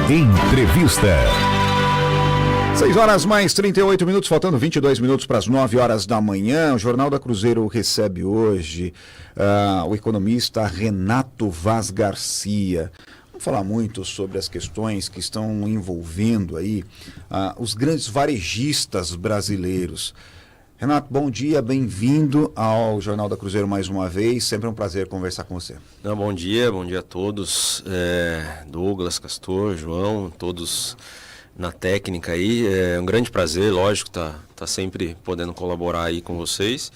Entrevista. 6 horas mais 38 minutos, faltando 22 minutos para as 9 horas da manhã. O Jornal da Cruzeiro recebe hoje o economista Renato Vaz Garcia. Vamos falar muito sobre as questões que estão envolvendo aí os grandes varejistas brasileiros. Renato, bom dia, bem-vindo ao Jornal da Cruzeiro mais uma vez. Sempre é um prazer conversar com você. Bom dia a todos. Douglas, Castor, João, todos na técnica aí. É um grande prazer, lógico, tá sempre podendo colaborar aí com vocês.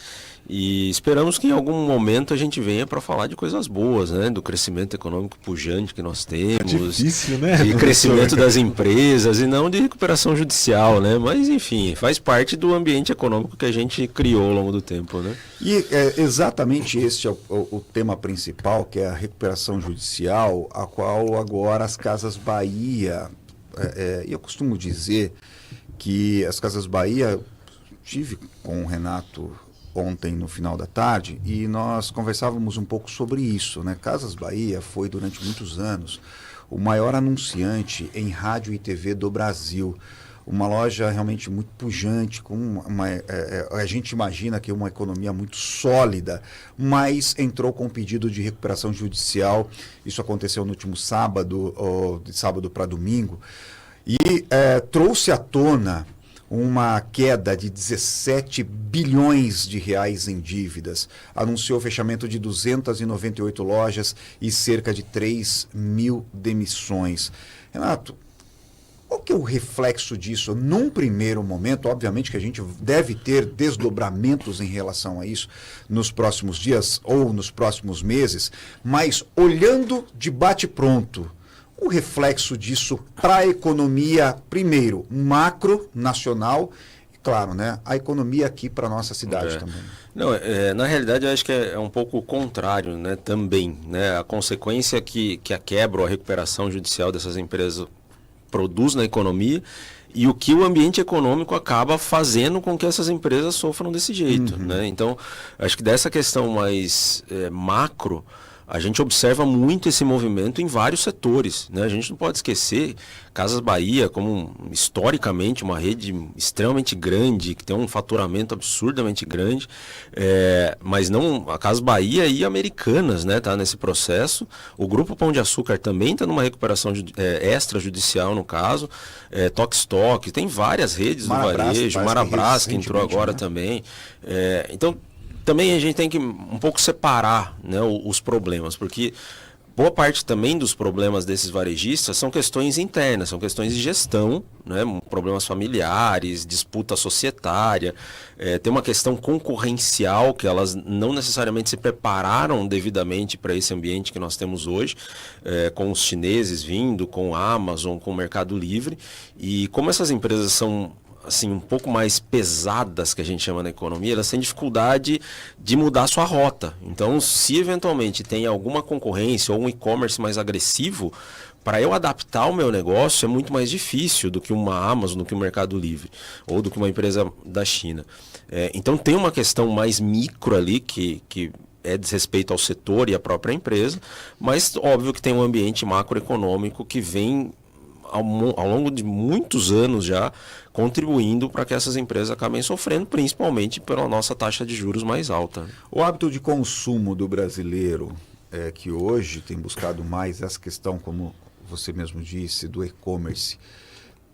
E esperamos que em algum momento a gente venha para falar de coisas boas, né? Do crescimento econômico pujante que nós temos. É difícil, né? De crescimento das empresas e não de recuperação judicial, né? Mas, enfim, faz parte do ambiente econômico que a gente criou ao longo do tempo, né? E exatamente esse é o tema principal, que é a recuperação judicial, a qual agora as Casas Bahia... eu costumo dizer que as Casas Bahia... Estive com o Renato ontem no final da tarde e nós conversávamos um pouco sobre isso, né? Casas Bahia foi durante muitos anos o maior anunciante em rádio e TV do Brasil. Uma loja realmente muito pujante, a gente imagina que uma economia muito sólida, mas entrou com um pedido de recuperação judicial. Isso aconteceu no último sábado, de sábado para domingo, e trouxe à tona uma queda de 17 bilhões de reais em dívidas. Anunciou o fechamento de 298 lojas e cerca de 3 mil demissões. Renato, qual que é o reflexo disso? Num primeiro momento, obviamente que a gente deve ter desdobramentos em relação a isso nos próximos dias ou nos próximos meses, mas olhando de bate-pronto, o reflexo disso para a economia, primeiro, macro, nacional, e claro, né, a economia aqui para a nossa cidade também. Não, na realidade, eu acho que é um pouco o contrário, né, também. Né, a consequência que a quebra ou a recuperação judicial dessas empresas produz na economia e o que o ambiente econômico acaba fazendo com que essas empresas sofram desse jeito. Né? Então, acho que dessa questão mais macro, a gente observa muito esse movimento em vários setores, né? A gente não pode esquecer Casas Bahia como historicamente uma rede extremamente grande, que tem um faturamento absurdamente grande, mas não a Casas Bahia e Americanas, né, tá nesse processo. O Grupo Pão de Açúcar também está numa recuperação extrajudicial no caso, Toque, tem várias redes do varejo, Marabras que entrou agora, né? Também. Então também a gente tem que um pouco separar, né, os problemas, porque boa parte também dos problemas desses varejistas são questões internas, são questões de gestão, né, problemas familiares, disputa societária, tem uma questão concorrencial que elas não necessariamente se prepararam devidamente para esse ambiente que nós temos hoje, com os chineses vindo, com a Amazon, com o Mercado Livre, e como essas empresas são assim, um pouco mais pesadas, que a gente chama na economia, elas têm dificuldade de mudar sua rota. Então, se eventualmente tem alguma concorrência ou um e-commerce mais agressivo, para eu adaptar o meu negócio é muito mais difícil do que uma Amazon, do que um Mercado Livre, ou do que uma empresa da China. Então, tem uma questão mais micro ali, que diz respeito ao setor e à própria empresa, mas óbvio que tem um ambiente macroeconômico que vem ao longo de muitos anos já, contribuindo para que essas empresas acabem sofrendo, principalmente pela nossa taxa de juros mais alta. O hábito de consumo do brasileiro, que hoje tem buscado mais essa questão, como você mesmo disse, do e-commerce,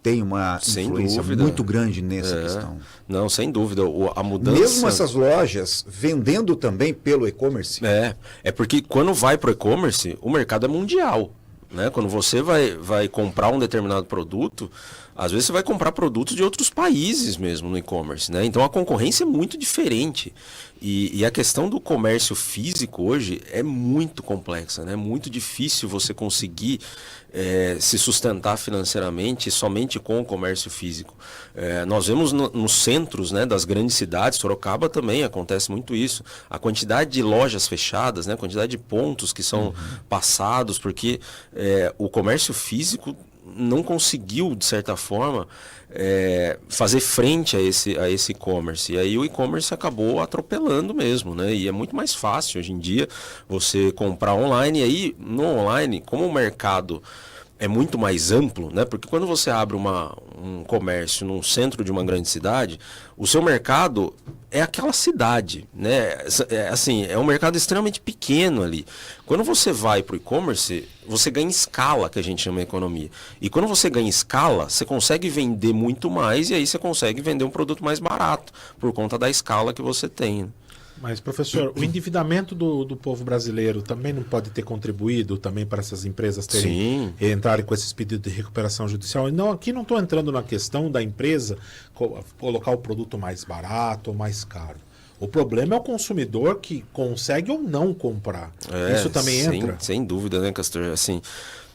tem uma influência muito grande nessa questão. Não, sem dúvida. A mudança... Mesmo essas lojas vendendo também pelo e-commerce? É porque quando vai para o e-commerce, o mercado é mundial. Né? Quando você vai comprar um determinado produto, às vezes você vai comprar produtos de outros países mesmo no e-commerce, né? Então a concorrência é muito diferente. E a questão do comércio físico hoje é muito complexa, né? É muito difícil você conseguir se sustentar financeiramente somente com o comércio físico. Nós vemos nos centros, né, das grandes cidades, Sorocaba também acontece muito isso. A quantidade de lojas fechadas, né, a quantidade de pontos que são passados, porque o comércio físico não conseguiu, de certa forma, fazer frente a esse e-commerce. E aí o e-commerce acabou atropelando mesmo, né? E é muito mais fácil hoje em dia você comprar online. E aí, no online, como o mercado é muito mais amplo, né? Porque quando você abre um comércio num centro de uma grande cidade, o seu mercado é aquela cidade, né? É um mercado extremamente pequeno ali. Quando você vai para o e-commerce, você ganha escala, que a gente chama de economia. E quando você ganha escala, você consegue vender muito mais e aí você consegue vender um produto mais barato, por conta da escala que você tem, né? Mas, professor, o endividamento do povo brasileiro também não pode ter contribuído também para essas empresas entrarem com esses pedidos de recuperação judicial? Não, aqui não estou entrando na questão da empresa colocar o produto mais barato ou mais caro. O problema é o consumidor que consegue ou não comprar. Isso também entra? Sem dúvida, né, Castor? Assim,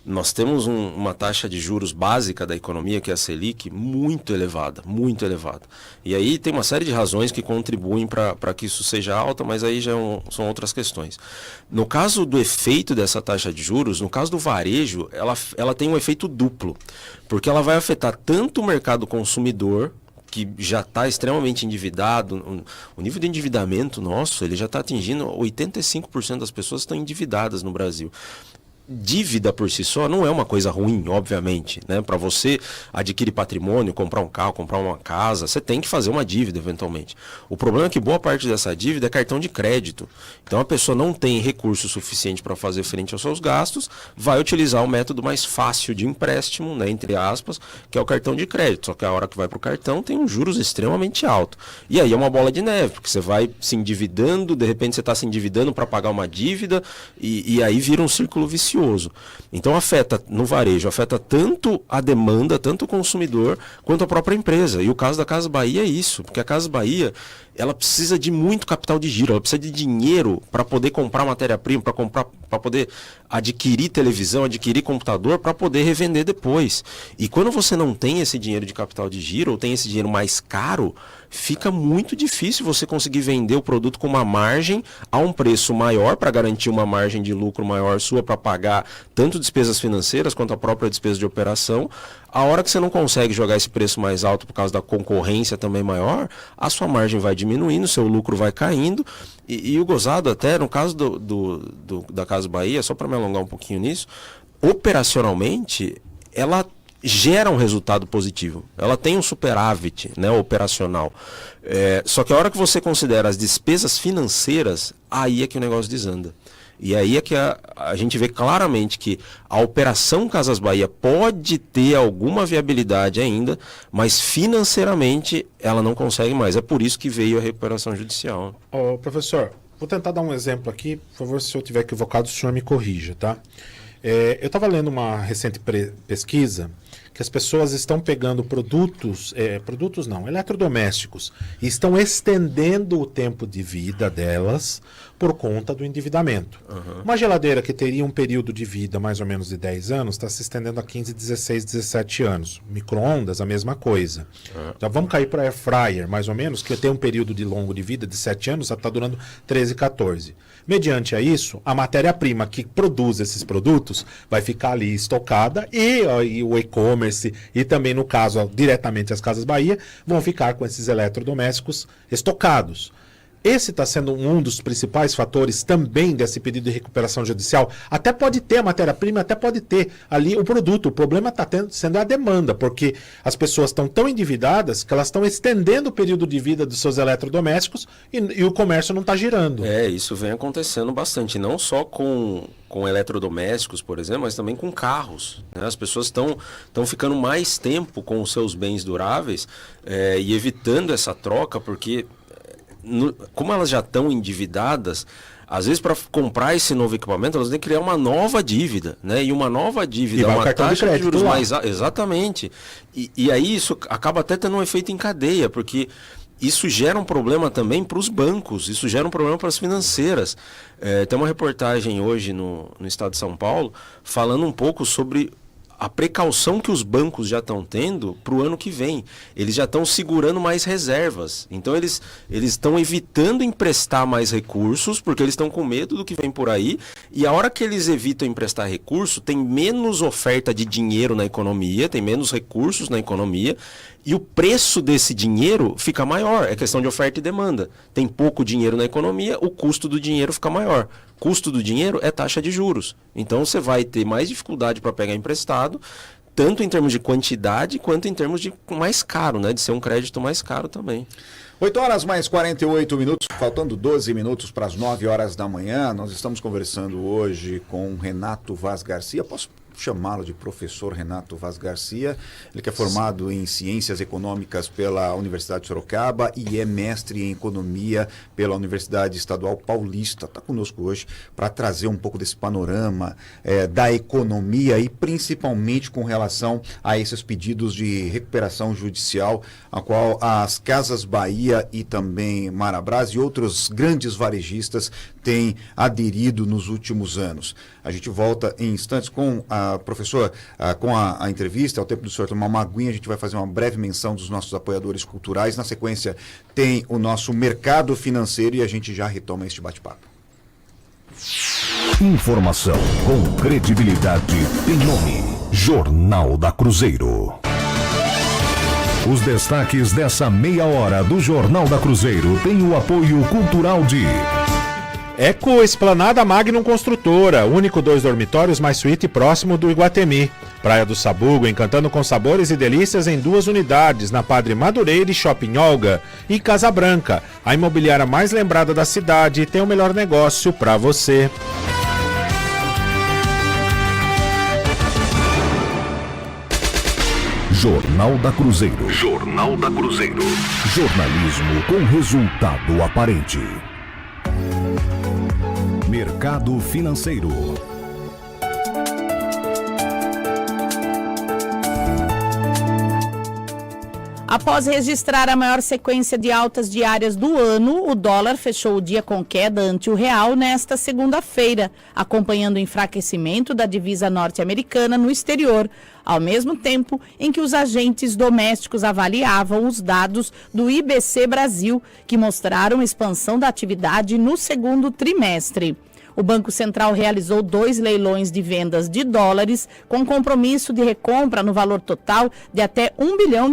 nós temos uma taxa de juros básica da economia, que é a Selic, muito elevada, muito elevada. E aí tem uma série de razões que contribuem para que isso seja alta, mas aí já são outras questões. No caso do efeito dessa taxa de juros, no caso do varejo, ela tem um efeito duplo, porque ela vai afetar tanto o mercado consumidor, que já está extremamente endividado. O nível de endividamento nosso, ele já está atingindo 85% das pessoas estão endividadas no Brasil. Dívida por si só não é uma coisa ruim, obviamente, né? Para você adquirir patrimônio, comprar um carro, comprar uma casa, você tem que fazer uma dívida eventualmente. O problema é que boa parte dessa dívida é cartão de crédito. Então a pessoa não tem recurso suficiente para fazer frente aos seus gastos, vai utilizar o método mais fácil de empréstimo, né, entre aspas, que é o cartão de crédito. Só que a hora que vai para o cartão tem um juros extremamente alto. E aí é uma bola de neve, porque você vai se endividando, de repente você está se endividando para pagar uma dívida e aí vira um círculo vicioso. Então afeta no varejo, afeta tanto a demanda, tanto o consumidor, quanto a própria empresa. E o caso da Casas Bahia é isso, porque a Casas Bahia, ela precisa de muito capital de giro, ela precisa de dinheiro para poder comprar matéria-prima, para poder adquirir televisão, adquirir computador, para poder revender depois. E quando você não tem esse dinheiro de capital de giro, ou tem esse dinheiro mais caro, fica muito difícil você conseguir vender o produto com uma margem a um preço maior, para garantir uma margem de lucro maior sua, para pagar tanto despesas financeiras quanto a própria despesa de operação. A hora que você não consegue jogar esse preço mais alto por causa da concorrência também maior, a sua margem vai diminuindo, seu lucro vai caindo. E o gozado até, no caso da Casas Bahia, só para me alongar um pouquinho nisso, operacionalmente, ela gera um resultado positivo. Ela tem um superávit, né, operacional. Só que a hora que você considera as despesas financeiras, aí é que o negócio desanda. E aí é que a gente vê claramente que a operação Casas Bahia pode ter alguma viabilidade ainda, mas financeiramente ela não consegue mais. É por isso que veio a recuperação judicial. Professor, vou tentar dar um exemplo aqui. Por favor, se eu estiver equivocado, o senhor me corrija, tá? Eu estava lendo uma recente pesquisa que as pessoas estão pegando eletrodomésticos, e estão estendendo o tempo de vida delas por conta do endividamento. Uhum. Uma geladeira que teria um período de vida mais ou menos de 10 anos, está se estendendo a 15, 16, 17 anos. Micro-ondas, a mesma coisa. Uhum. Já vamos cair para air fryer, mais ou menos, que tem um período de longo de vida de 7 anos, está durando 13, 14. Mediante a isso, a matéria-prima que produz esses produtos vai ficar ali estocada e o e-commerce e também, no caso, diretamente as Casas Bahia, vão ficar com esses eletrodomésticos estocados. Esse está sendo um dos principais fatores também desse pedido de recuperação judicial. Até pode ter a matéria-prima, até pode ter ali o produto. O problema está sendo a demanda, porque as pessoas estão tão endividadas que elas estão estendendo o período de vida dos seus eletrodomésticos e o comércio não está girando. Isso vem acontecendo bastante, não só com eletrodomésticos, por exemplo, mas também com carros, né? As pessoas estão ficando mais tempo com os seus bens duráveis e evitando essa troca, porque como elas já estão endividadas, às vezes para comprar esse novo equipamento elas têm que criar uma nova dívida, né? E uma nova dívida, uma taxa de juros mais alta. Exatamente. E aí isso acaba até tendo um efeito em cadeia, porque isso gera um problema também para os bancos, isso gera um problema para as financeiras. Tem uma reportagem hoje no estado de São Paulo falando um pouco sobre a precaução que os bancos já estão tendo para o ano que vem. Eles já estão segurando mais reservas. Então eles estão evitando emprestar mais recursos, porque eles estão com medo do que vem por aí. E a hora que eles evitam emprestar recurso, tem menos oferta de dinheiro na economia, tem menos recursos na economia, e o preço desse dinheiro fica maior. É questão de oferta e demanda. Tem pouco dinheiro na economia, o custo do dinheiro fica maior. custo do dinheiro é taxa de juros. Então você vai ter mais dificuldade para pegar emprestado, tanto em termos de quantidade, quanto em termos de mais caro, né? De ser um crédito mais caro também. 8 horas mais 48 minutos, faltando 12 minutos para as 9 horas da manhã. Nós estamos conversando hoje com Renato Vaz Garcia. Posso chamá-lo de professor Renato Vaz Garcia? Ele que é formado em Ciências Econômicas pela Universidade de Sorocaba e é mestre em Economia pela Universidade Estadual Paulista. Está conosco hoje para trazer um pouco desse panorama da economia e principalmente com relação a esses pedidos de recuperação judicial, a qual as Casas Bahia e também Marabras e outros grandes varejistas têm aderido nos últimos anos. A gente volta em instantes com professor, com a entrevista. É o tempo do senhor tomar uma aguinha. A gente vai fazer uma breve menção dos nossos apoiadores culturais. Na sequência tem o nosso mercado financeiro e a gente já retoma este bate-papo. Informação com credibilidade tem nome: Jornal da Cruzeiro. Os destaques dessa meia hora do Jornal da Cruzeiro têm o apoio cultural de Eco Esplanada Magnum Construtora, único 2 dormitórios mais suíte próximo do Iguatemi. Praia do Sabugo, encantando com sabores e delícias em 2 unidades, na Padre Madureira e Shopping Olga. E Casa Branca, a imobiliária mais lembrada da cidade, tem o melhor negócio para você. Jornal da Cruzeiro. Jornal da Cruzeiro. Jornalismo com resultado aparente. Mercado financeiro. Após registrar a maior sequência de altas diárias do ano, o dólar fechou o dia com queda ante o real nesta segunda-feira, acompanhando o enfraquecimento da divisa norte-americana no exterior, ao mesmo tempo em que os agentes domésticos avaliavam os dados do IBC Brasil, que mostraram expansão da atividade no segundo trimestre. O Banco Central realizou 2 leilões de vendas de dólares, com compromisso de recompra no valor total de até $1 bilhão.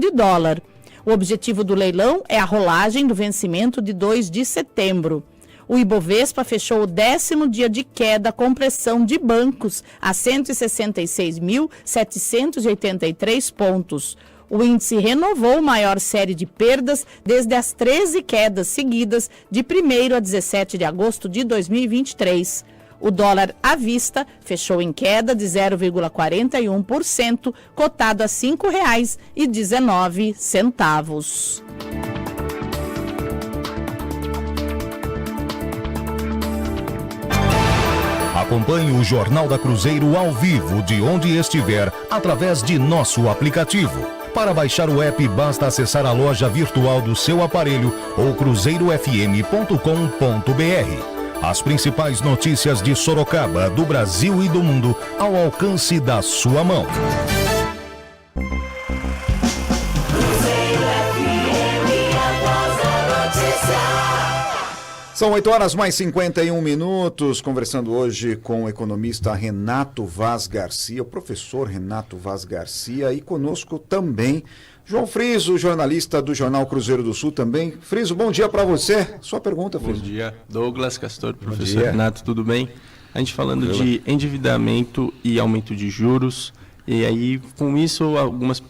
O objetivo do leilão é a rolagem do vencimento de 2 de setembro. O Ibovespa fechou o 10º dia de queda com pressão de bancos a 166.783 pontos. O índice renovou maior série de perdas desde as 13 quedas seguidas de 1º a 17 de agosto de 2023. O dólar à vista fechou em queda de 0,41%, cotado a R$ 5,19. Acompanhe o Jornal da Cruzeiro ao vivo de onde estiver através de nosso aplicativo. Para baixar o app, basta acessar a loja virtual do seu aparelho ou cruzeirofm.com.br. As principais notícias de Sorocaba, do Brasil e do mundo, ao alcance da sua mão. São 8 horas mais 51 minutos, conversando hoje com o economista Renato Vaz Garcia, o professor Renato Vaz Garcia, e conosco também João Friso, jornalista do Jornal Cruzeiro do Sul também. Friso, bom dia para você. Sua pergunta, Friso. Bom dia, Douglas Castor, professor Renato, tudo bem? A gente falando de endividamento e aumento de juros, e aí com isso algumas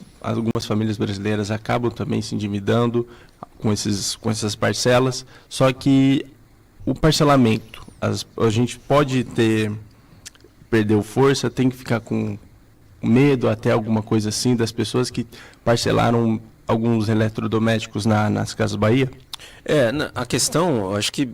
famílias brasileiras acabam também se endividando com essas parcelas, só que o parcelamento, a gente pode perdeu força, tem que ficar com medo, até alguma coisa assim, das pessoas que parcelaram alguns eletrodomésticos nas Casas Bahia? A questão, acho que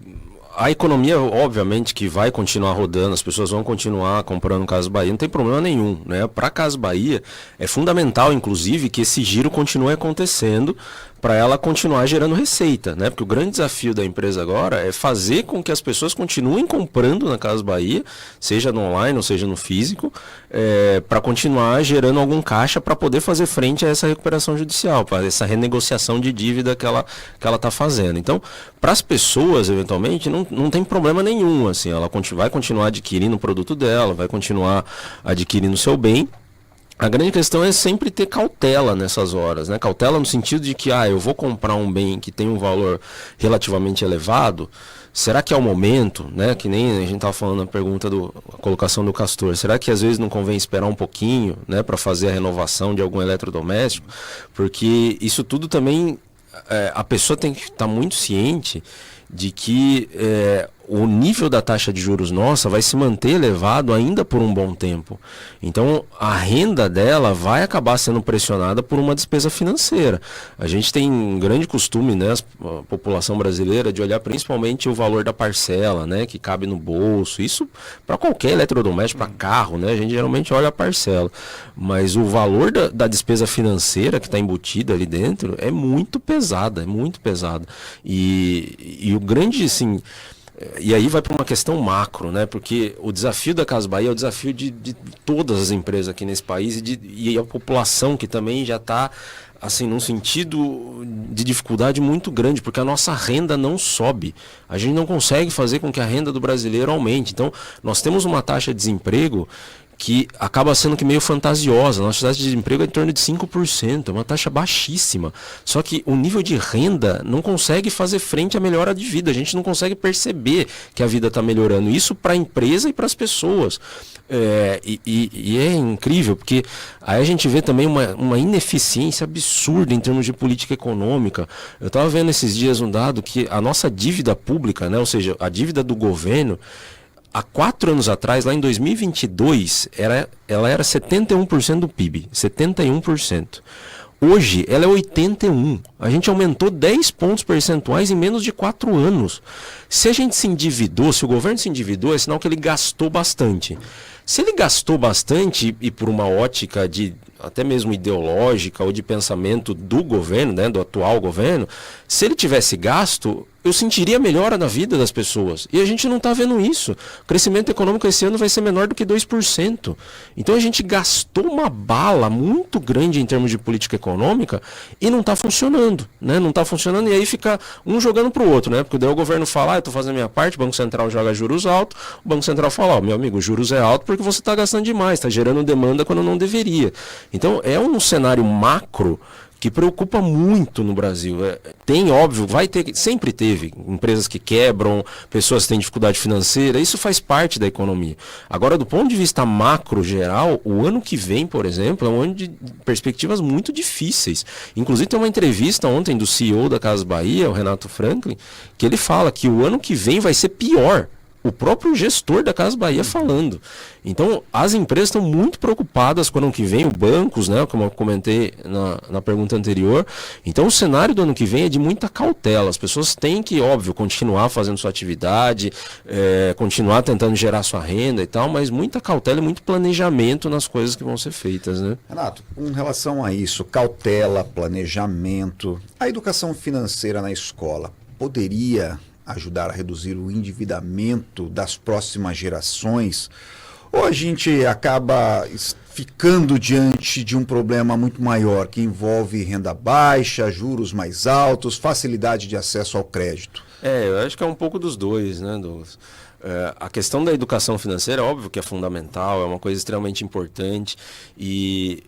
a economia, obviamente, que vai continuar rodando, as pessoas vão continuar comprando Casas Bahia, não tem problema nenhum, né? Para a Casas Bahia, é fundamental, inclusive, que esse giro continue acontecendo para ela continuar gerando receita, né? Porque o grande desafio da empresa agora é fazer com que as pessoas continuem comprando na Casas Bahia, seja no online ou seja no físico, para continuar gerando algum caixa para poder fazer frente a essa recuperação judicial, para essa renegociação de dívida que ela está fazendo. Então, para as pessoas, eventualmente, não tem problema nenhum, assim, ela vai continuar adquirindo o produto dela, vai continuar adquirindo o seu bem. A grande questão é sempre ter cautela nessas horas, né? Cautela no sentido de que, eu vou comprar um bem que tem um valor relativamente elevado, será que é o momento, né? Que nem a gente estava falando na pergunta a colocação do Castor, será que às vezes não convém esperar um pouquinho, né? Para fazer a renovação de algum eletrodoméstico? Porque isso tudo também, a pessoa tem que estar muito ciente de que o nível da taxa de juros nossa vai se manter elevado ainda por um bom tempo. Então, a renda dela vai acabar sendo pressionada por uma despesa financeira. A gente tem um grande costume, né, a população brasileira, de olhar principalmente o valor da parcela, né, que cabe no bolso. Isso para qualquer eletrodoméstico, para carro, né, a gente geralmente olha a parcela. Mas o valor da despesa financeira que está embutida ali dentro é muito pesada, é muito pesada. E o grande, assim... E aí vai para uma questão macro, né? Porque o desafio da Casas Bahia é o desafio de todas as empresas aqui nesse país e a população que também já está, assim, num sentido de dificuldade muito grande, porque a nossa renda não sobe. A gente não consegue fazer com que a renda do brasileiro aumente. Então, nós temos uma taxa de desemprego que acaba sendo que meio fantasiosa. Nossa taxa de desemprego é em torno de 5%, é uma taxa baixíssima. Só que o nível de renda não consegue fazer frente à melhora de vida. A gente não consegue perceber que a vida está melhorando. Isso para a empresa e para as pessoas. E é incrível, porque aí a gente vê também uma ineficiência absurda em termos de política econômica. Eu estava vendo esses dias um dado que a nossa dívida pública, né, ou seja, a dívida do governo, há 4 anos atrás, lá em 2022, ela era 71% do PIB, 71%. Hoje, ela é 81%. A gente aumentou 10 pontos percentuais em menos de 4 anos. Se a gente se endividou, se o governo se endividou, é sinal que ele gastou bastante. Se ele gastou bastante, e por uma ótica até mesmo ideológica ou de pensamento do governo, né, do atual governo, se ele tivesse gasto, eu sentiria melhora na vida das pessoas. E a gente não está vendo isso. O crescimento econômico esse ano vai ser menor do que 2%. Então a gente gastou uma bala muito grande em termos de política econômica e não está funcionando, né? Não está funcionando, e aí fica um jogando para o outro, né? Porque daí o governo fala, eu estou fazendo a minha parte, o Banco Central joga juros altos, o Banco Central fala, meu amigo, juros é alto porque você está gastando demais, está gerando demanda quando não deveria. Então é um cenário macro que preocupa muito no Brasil. Tem, óbvio, sempre teve empresas que quebram, pessoas que têm dificuldade financeira, isso faz parte da economia. Agora, do ponto de vista macro geral, o ano que vem, por exemplo, é um ano de perspectivas muito difíceis. Inclusive, tem uma entrevista ontem do CEO da Casas Bahia, o Renato Franklin, que ele fala que o ano que vem vai ser pior. O próprio gestor da Casas Bahia falando. Então, as empresas estão muito preocupadas com o ano que vem, os bancos, né, como eu comentei na pergunta anterior. Então, o cenário do ano que vem é de muita cautela. As pessoas têm que, óbvio, continuar fazendo sua atividade, continuar tentando gerar sua renda e tal, mas muita cautela e muito planejamento nas coisas que vão ser feitas, né? Renato, com relação a isso, cautela, planejamento, a educação financeira na escola poderia ajudar a reduzir o endividamento das próximas gerações, ou a gente acaba ficando diante de um problema muito maior, que envolve renda baixa, juros mais altos, facilidade de acesso ao crédito? Eu acho que é um pouco dos dois, né, Douglas? A questão da educação financeira, óbvio que é fundamental, é uma coisa extremamente importante, e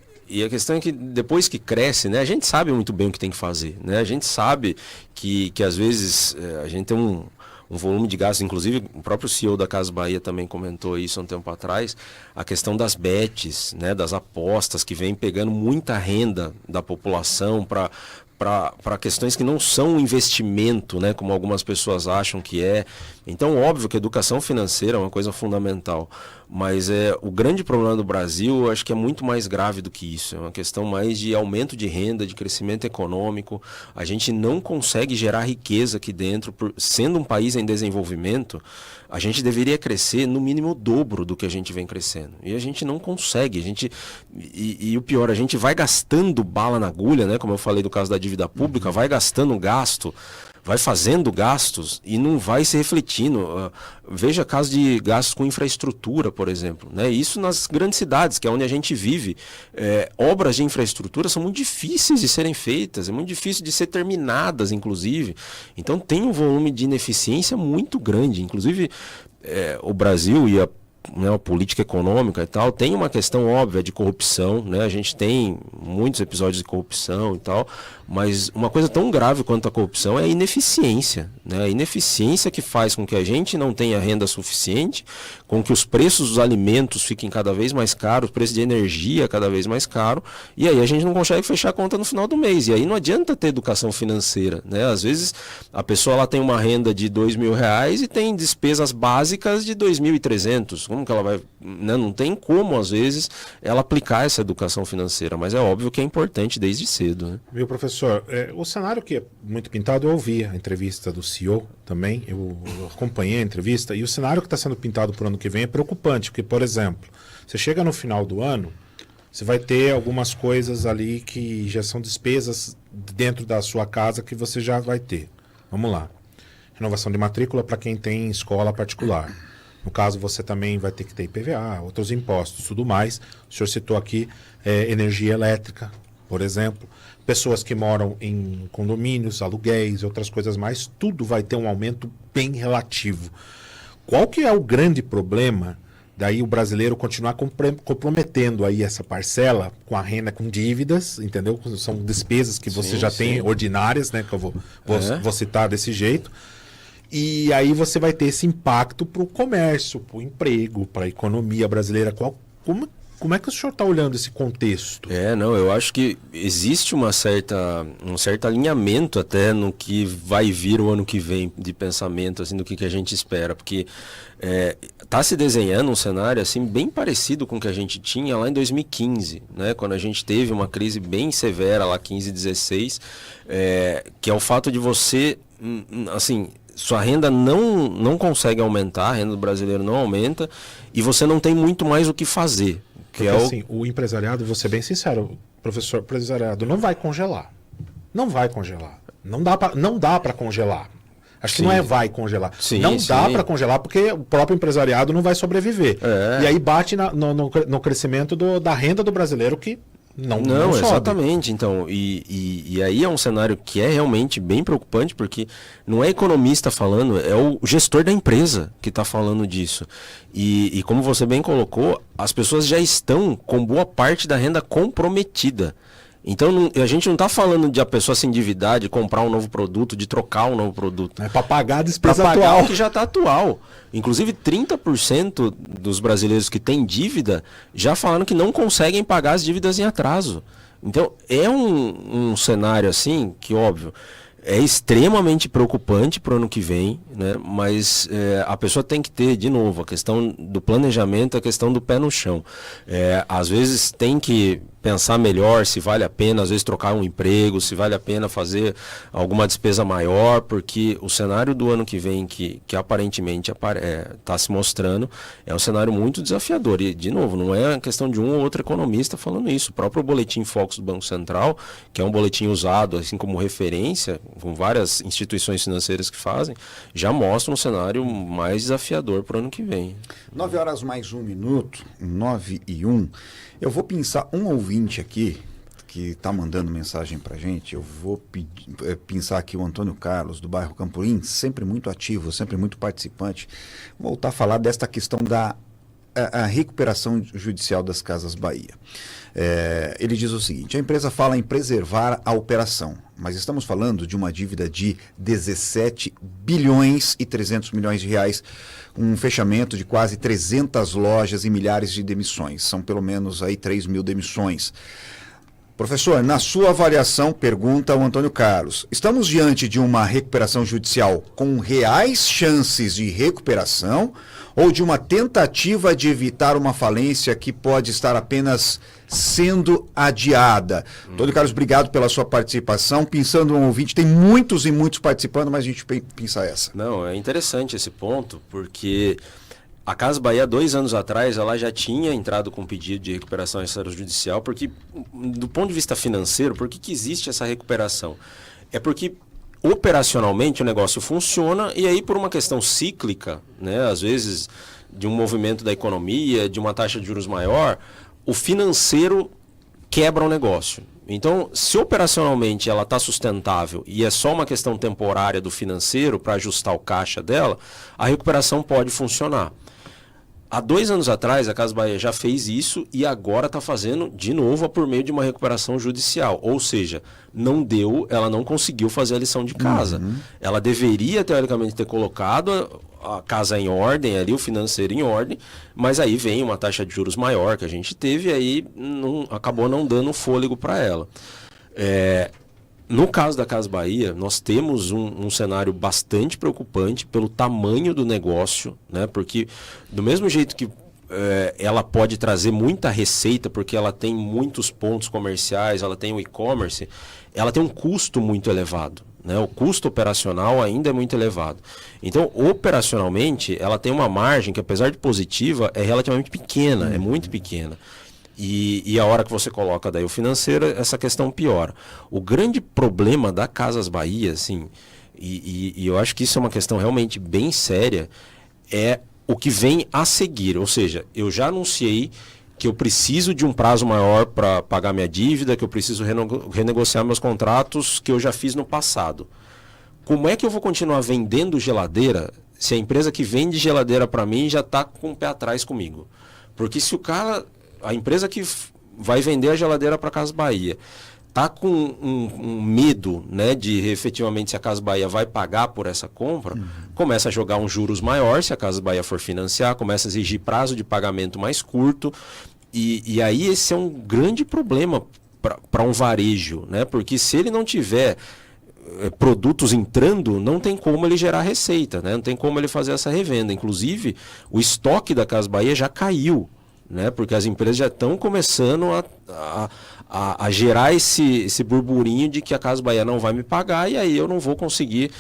a questão é que depois que cresce, né, a gente sabe muito bem o que tem que fazer, né? A gente sabe que às vezes a gente tem um volume de gastos, inclusive o próprio CEO da Casas Bahia também comentou isso há um tempo atrás, a questão das bets, né, das apostas, que vem pegando muita renda da população para questões que não são um investimento, né, como algumas pessoas acham que é. Então, óbvio que a educação financeira é uma coisa fundamental, mas o grande problema do Brasil, eu acho que é muito mais grave do que isso. É uma questão mais de aumento de renda, de crescimento econômico. A gente não consegue gerar riqueza aqui dentro. Sendo um país em desenvolvimento, a gente deveria crescer no mínimo o dobro do que a gente vem crescendo. E a gente não consegue. E o pior, a gente vai gastando bala na agulha, né? Como eu falei do caso da dívida pública, vai gastando gasto, vai fazendo gastos e não vai se refletindo. Veja casos de gastos com infraestrutura, por exemplo, né? Isso nas grandes cidades, que é onde a gente vive. Obras de infraestrutura são muito difíceis de serem feitas, é muito difícil de ser terminadas, inclusive. Então tem um volume de ineficiência muito grande. Inclusive, o Brasil e uma política econômica e tal, tem uma questão óbvia de corrupção, né? A gente tem muitos episódios de corrupção e tal, mas uma coisa tão grave quanto a corrupção é a ineficiência, né? A ineficiência que faz com que a gente não tenha renda suficiente, com que os preços dos alimentos fiquem cada vez mais caros, o preço de energia cada vez mais caro, e aí a gente não consegue fechar a conta no final do mês. E aí não adianta ter educação financeira, né? Às vezes a pessoa ela tem uma renda de R$2.000 e tem despesas básicas de 2.300. Como que ela vai, né? Não tem como, às vezes, ela aplicar essa educação financeira, mas é óbvio que é importante desde cedo, né? Viu, professor? O cenário que é muito pintado, eu ouvi a entrevista do CEO também, eu acompanhei a entrevista, e o cenário que está sendo pintado para o ano que vem é preocupante, porque, por exemplo, você chega no final do ano, você vai ter algumas coisas ali que já são despesas dentro da sua casa que você já vai ter. Vamos lá. Renovação de matrícula para quem tem escola particular. No caso, você também vai ter que ter IPVA, outros impostos, tudo mais. O senhor citou aqui energia elétrica, por exemplo. Pessoas que moram em condomínios, aluguéis, outras coisas mais, tudo vai ter um aumento bem relativo. Qual que é o grande problema daí o brasileiro continuar comprometendo aí essa parcela com a renda, com dívidas, entendeu? São despesas que você já tem ordinárias, né? Que eu vou citar desse jeito. E aí você vai ter esse impacto para o comércio, para o emprego, para a economia brasileira. Como é que o senhor está olhando esse contexto? Eu acho que existe um certo alinhamento até no que vai vir o ano que vem de pensamento, assim, do que a gente espera, porque está se desenhando um cenário assim bem parecido com o que a gente tinha lá em 2015, né, quando a gente teve uma crise bem severa lá 15, 16, que é o fato de você, assim, sua renda não consegue aumentar, a renda do brasileiro não aumenta e você não tem muito mais o que fazer. Porque assim, o empresariado, vou ser bem sincero, professor, o empresariado não vai congelar. Não vai congelar. Não dá para congelar. Acho que não vai congelar. Não dá para congelar porque o próprio empresariado não vai sobreviver. E aí bate no crescimento da renda do brasileiro que não sobe. Exatamente. Então, e aí é um cenário que é realmente bem preocupante, porque não é economista falando, é o gestor da empresa que está falando disso. E como você bem colocou, as pessoas já estão com boa parte da renda comprometida. Então a gente não está falando de a pessoa se endividar, de comprar um novo produto, de trocar um novo produto. É para pagar a despesa atual. Para pagar o que já está atual. Inclusive 30% dos brasileiros que têm dívida já falaram que não conseguem pagar as dívidas em atraso. Então é um cenário assim que, óbvio, é extremamente preocupante para o ano que vem, né? Mas a pessoa tem que ter, de novo, a questão do planejamento, a questão do pé no chão. Às vezes tem que pensar melhor se vale a pena, às vezes, trocar um emprego, se vale a pena fazer alguma despesa maior, porque o cenário do ano que vem, que aparentemente está se mostrando, é um cenário muito desafiador. E, de novo, não é questão de um ou outro economista falando isso. O próprio boletim Focus do Banco Central, que é um boletim usado assim como referência, com várias instituições financeiras que fazem, já mostra um cenário mais desafiador para o ano que vem. 9h mais 1 minuto, 9h01. Eu vou pensar um ouvinte aqui que está mandando mensagem para a gente. Eu vou pensar aqui o Antônio Carlos, do bairro Campolim, sempre muito ativo, sempre muito participante. Voltar a falar desta questão da recuperação judicial das Casas Bahia. Ele diz o seguinte: a empresa fala em preservar a operação, mas estamos falando de uma dívida de 17 bilhões e 300 milhões de reais, um fechamento de quase 300 lojas e milhares de demissões. São pelo menos aí 3.000 demissões. Professor, na sua avaliação, pergunta o Antônio Carlos, estamos diante de uma recuperação judicial com reais chances de recuperação ou de uma tentativa de evitar uma falência que pode estar apenas sendo adiada? Antônio Carlos, obrigado pela sua participação. Pensando no ouvinte, tem muitos e muitos participando, mas a gente pensa essa. Não, é interessante esse ponto, porque a Casa Bahia, 2 anos atrás, ela já tinha entrado com pedido de recuperação extrajudicial, porque, do ponto de vista financeiro, por que existe essa recuperação? É porque, operacionalmente, o negócio funciona, e aí, por uma questão cíclica, né, às vezes, de um movimento da economia, de uma taxa de juros maior, o financeiro quebra o negócio. Então, se operacionalmente ela está sustentável e é só uma questão temporária do financeiro para ajustar o caixa dela, a recuperação pode funcionar. Há 2 anos atrás, a Casas Bahia já fez isso e agora está fazendo de novo por meio de uma recuperação judicial. Ou seja, ela não conseguiu fazer a lição de casa. Ela deveria, teoricamente, ter colocado a casa em ordem, ali, o financeiro em ordem, mas aí vem uma taxa de juros maior que a gente teve e aí acabou não dando fôlego para ela. No caso da Casas Bahia, nós temos um cenário bastante preocupante pelo tamanho do negócio, né? Porque do mesmo jeito que ela pode trazer muita receita, porque ela tem muitos pontos comerciais, ela tem o e-commerce, ela tem um custo muito elevado, né? O custo operacional ainda é muito elevado. Então, operacionalmente, ela tem uma margem que, apesar de positiva, é relativamente pequena, é muito pequena. E a hora que você coloca daí o financeiro, essa questão piora. O grande problema da Casas Bahia, assim, e eu acho que isso é uma questão realmente bem séria, é o que vem a seguir. Ou seja, eu já anunciei que eu preciso de um prazo maior para pagar minha dívida, que eu preciso renegociar meus contratos que eu já fiz no passado. Como é que eu vou continuar vendendo geladeira se a empresa que vende geladeira para mim já está com o pé atrás comigo? Porque se a empresa que vai vender a geladeira para a Casas Bahia está com um medo, né, de efetivamente se a Casas Bahia vai pagar por essa compra, começa a jogar um juros maior se a Casas Bahia for financiar, começa a exigir prazo de pagamento mais curto, e aí esse é um grande problema para um varejo, né, porque se ele não tiver produtos entrando, não tem como ele gerar receita, né, não tem como ele fazer essa revenda. Inclusive, o estoque da Casas Bahia já caiu, né? Porque as empresas já estão começando a gerar esse burburinho de que a Casas Bahia não vai me pagar e aí eu não vou conseguir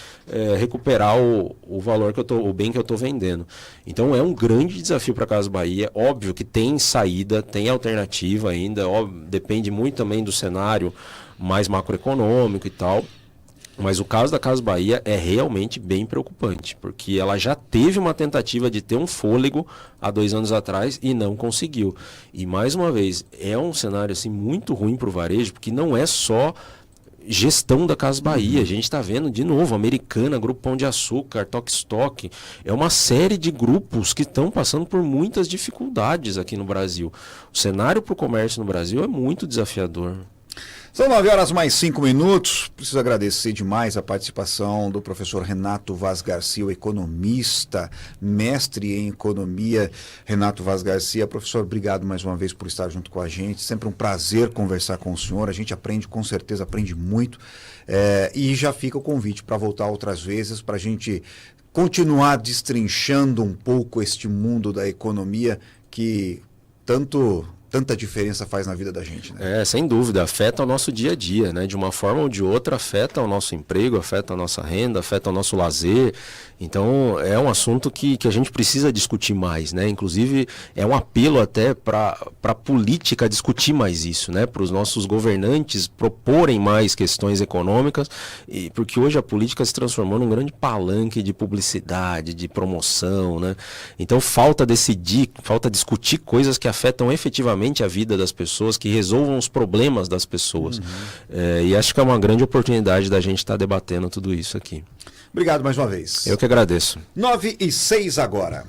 recuperar o valor o bem que eu estou vendendo. Então é um grande desafio para a Casas Bahia. Óbvio que tem saída, tem alternativa ainda, depende muito também do cenário mais macroeconômico e tal. Mas o caso da Casas Bahia é realmente bem preocupante, porque ela já teve uma tentativa de ter um fôlego há 2 anos atrás e não conseguiu. E, mais uma vez, é um cenário assim, muito ruim para o varejo, porque não é só gestão da Casas Bahia. A gente está vendo, de novo, Americana, Grupo Pão de Açúcar, Tok Stock. É uma série de grupos que estão passando por muitas dificuldades aqui no Brasil. O cenário para o comércio no Brasil é muito desafiador. São 9h mais 5. Preciso agradecer demais a participação do professor Renato Vaz Garcia, o economista, mestre em economia. Renato Vaz Garcia, professor, obrigado mais uma vez por estar junto com a gente. Sempre um prazer conversar com o senhor. A gente aprende, com certeza, aprende muito. E já fica o convite para voltar outras vezes, para a gente continuar destrinchando um pouco este mundo da economia que tanta diferença faz na vida da gente, né? Sem dúvida, afeta o nosso dia a dia, né? De uma forma ou de outra, afeta o nosso emprego, afeta a nossa renda, afeta o nosso lazer. Então, é um assunto que a gente precisa discutir mais, né? Inclusive, é um apelo até para a política discutir mais isso, né? Para os nossos governantes proporem mais questões econômicas, porque hoje a política se transformou num grande palanque de publicidade, de promoção, né? Então, falta discutir coisas que afetam efetivamente a vida das pessoas, que resolvam os problemas das pessoas. E acho que é uma grande oportunidade da gente estar debatendo tudo isso aqui. Obrigado mais uma vez. Eu que agradeço. 9h06 agora.